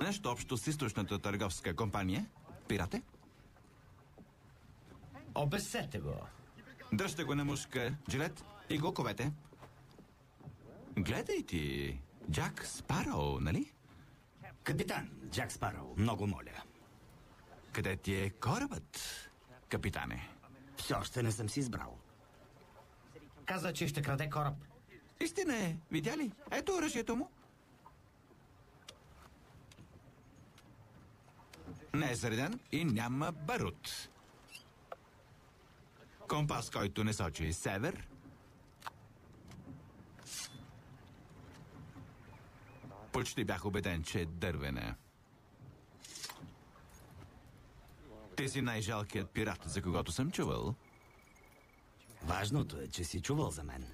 Нещо общо с източната търговска компания? Пирате? Обесете го. Дръжте го на мушка, Джилет, и го ковете. Гледай ти, Джак Спароу, нали? Капитан Джак Спароу, много моля. Къде ти е корабът, капитане? Все още не съм си избрал. Каза, че ще краде кораб. Истина е, видя ли? Ето оръжието му. Не е зареден и няма барут. Компас, който не сочи север. Почти бях убеден, че е дървена. Ти си най-жалкият пират, за когото съм чувал. Важното е, че си чувал за мен.